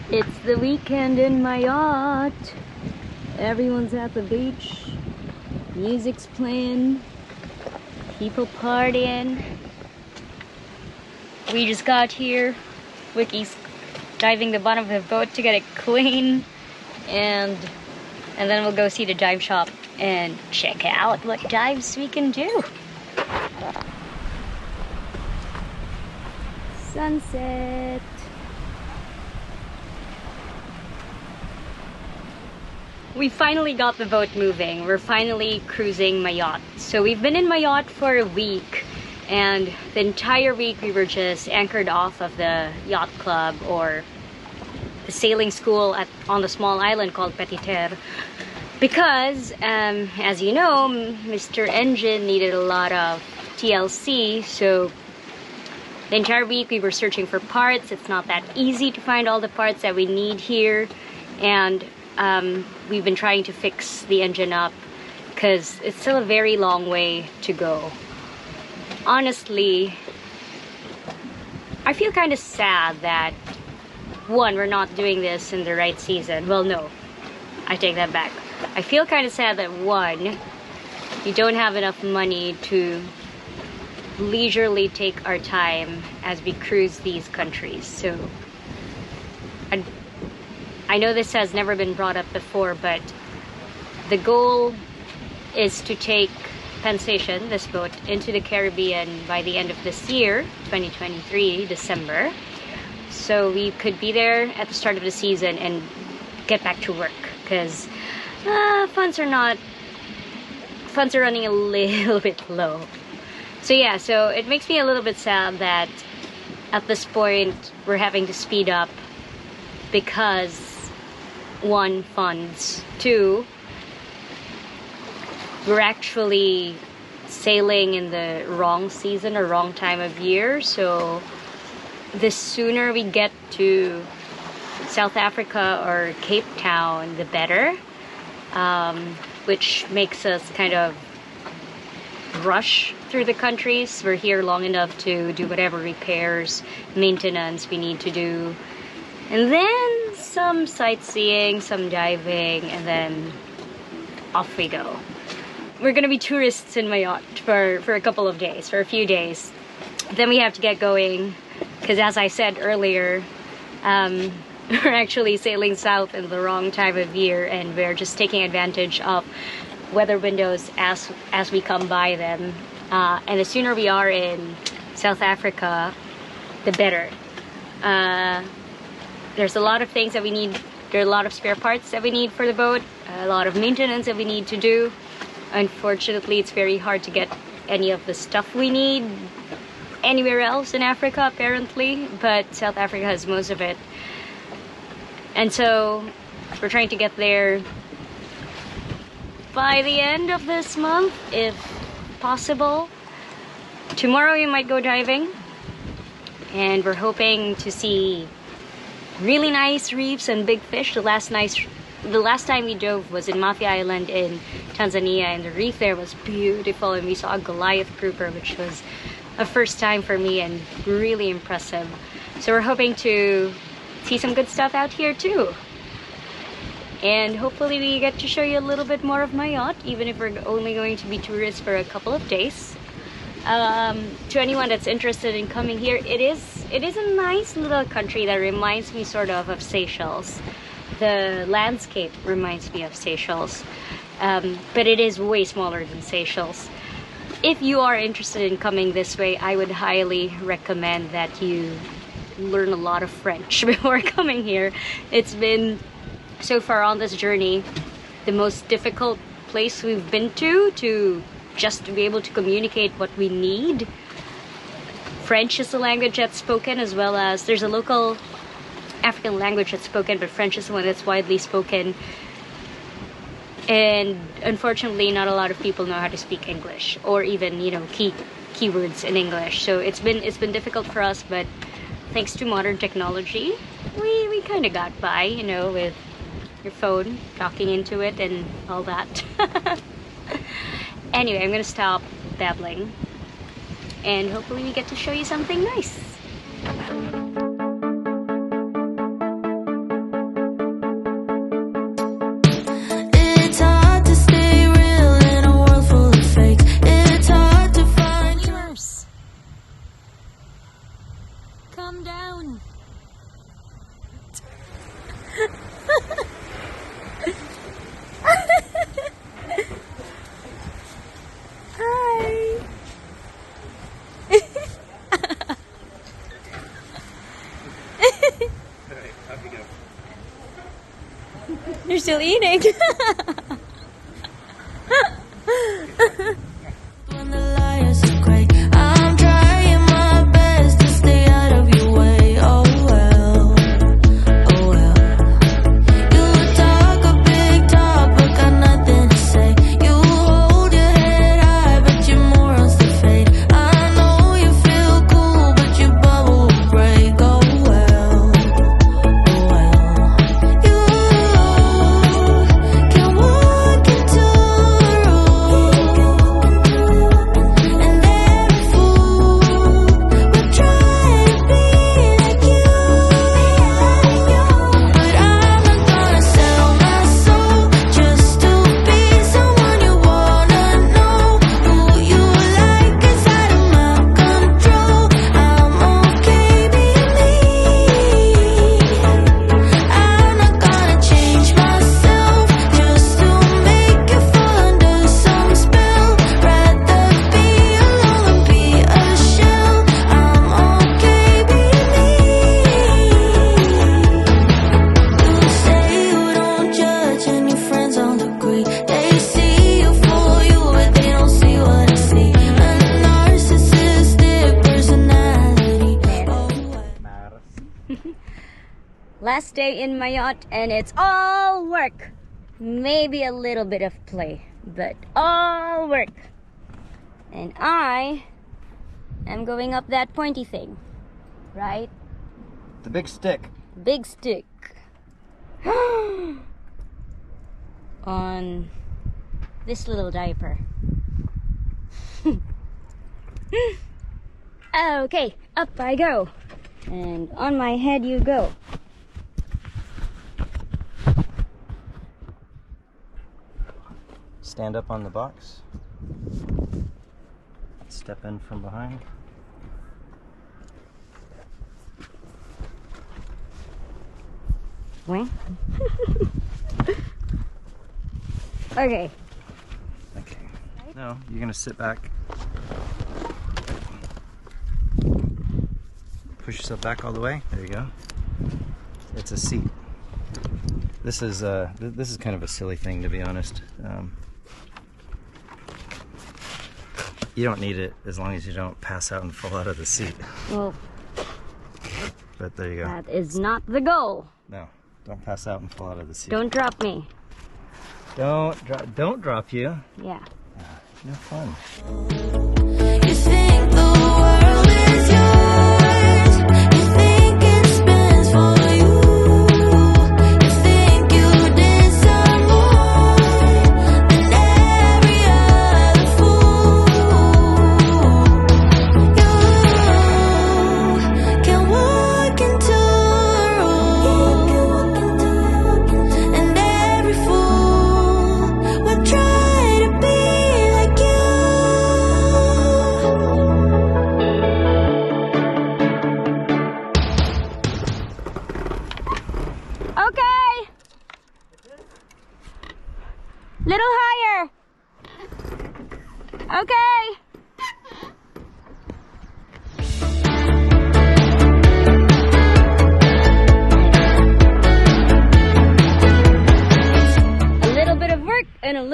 It's the weekend in Mayotte. Everyone's at the beach. Music's playing. People partying. We just got here. Wiki's diving the bottom of the boat to get it clean. And then we'll go see the dive shop and check out what dives we can do. Sunset. We finally got the boat moving. We're finally cruising Mayotte. So we've been in Mayotte for a week, and the entire week we were just anchored off of the yacht club or the sailing school on the small island called Petiter, because as you know, Mr. Engine needed a lot of TLC. So the entire week we were searching for parts. It's not that easy to find all the parts that we need here, and we've been trying to fix the engine up because it's still a very long way to go. Honestly, I feel kind of sad that, one, we're not doing this in the right season. Well, no, I take that back. I feel kind of sad that, one, we don't have enough money to leisurely take our time as we cruise these countries. So I know this has never been brought up before, but the goal is to take Pensation, this boat, into the Caribbean by the end of this year, 2023, December. So we could be there at the start of the season and get back to work, because funds are running a little bit low. So yeah, so it makes me a little bit sad that at this point we're having to speed up because, one, funds. Two, we're actually sailing in the wrong season or wrong time of year. So the sooner we get to South Africa or Cape Town, the better. Which makes us kind of rush through the countries. We're here long enough to do whatever repairs, maintenance we need to do. And then some sightseeing, some diving, and then off we go. We're gonna be tourists in Mayotte for a couple of days, for a few days. Then we have to get going, because as I said earlier, we're actually sailing south in the wrong time of year, and we're just taking advantage of weather windows as we come by them. And the sooner we are in South Africa, the better. There's a lot of things that we need. There are a lot of spare parts that we need for the boat, a lot of maintenance that we need to do. Unfortunately, it's very hard to get any of the stuff we need anywhere else in Africa, apparently, but South Africa has most of it. And so we're trying to get there by the end of this month, if possible. Tomorrow we might go diving, and we're hoping to see really nice reefs and big fish. The last time we dove was in Mafia Island in Tanzania, and the reef there was beautiful, and we saw a Goliath grouper, which was a first time for me and really impressive. So we're hoping to see some good stuff out here too. And hopefully we get to show you a little bit more of Mayotte, even if we're only going to be tourists for a couple of days. To anyone that's interested in coming here, it is a nice little country that reminds me sort of Seychelles. The landscape reminds me of Seychelles, but it is way smaller than Seychelles. If you are interested in coming this way, I would highly recommend that you learn a lot of French before coming here. It's been, so far on this journey, the most difficult place we've been to just to be able to communicate what we need. French is the language that's spoken, as well as there's a local African language that's spoken, but French is the one that's widely spoken. And unfortunately, not a lot of people know how to speak English, or even, you know, keywords in English. So it's been difficult for us, but thanks to modern technology, we kind of got by, you know, with your phone, talking into it and all that. Anyway, I'm gonna stop babbling, and hopefully we get to show you something nice. Calm down. Hi. You're still eating. When the liars are great, I'm trying my best to stay out of your way. Oh well, oh well. You talk a big talk, but got nothing to say. You hold your head high, but your morals to fade. I know you feel cool, but your bubble will break. Oh well, oh well. You can walk into a room, and every fool will try to be like you. But I'm not gonna sell my soul just to be someone you wanna know. Who you like is out of my control. I'm okay being me. I'm not gonna change myself just to make you fall under some spell. Rather be alone than be a shell. I'm okay being me. You say you don't judge and your friends all agree. They see you for you, but they don't see what I see. A narcissistic personality. Oh, last day in Mayotte, and it's all work. Maybe a little bit of play, but all work. And I am going up that pointy thing, right? The big stick. Big stick. On this little diaper. Okay, up I go. And on my head you go. Stand up on the box. Step in from behind. Wait. Okay. Okay. No, you're gonna sit back. Push yourself back all the way. There you go. It's a seat. This is kind of a silly thing, to be honest. You don't need it as long as you don't pass out and fall out of the seat. Well, But there you go. that is not the goal. No, don't pass out and fall out of the seat. Don't drop me. Don't drop you. Yeah. No fun. You think the world is yours. You think it spins for you. You think you deserve more than every other fool. You can walk into a room, and every fool will try to be like you.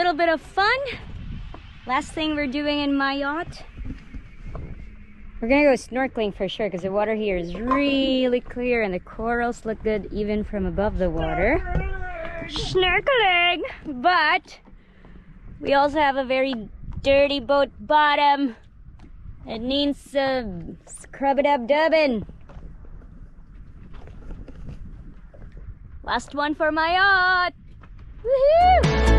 little bit of fun. Last thing we're doing in my yacht. We're gonna go snorkeling for sure because the water here is really clear and the corals look good even from above the water. Snorkeling! But we also have a very dirty boat bottom. It needs some scrub-it-up-dubbing. Last one for my yacht. Woohoo!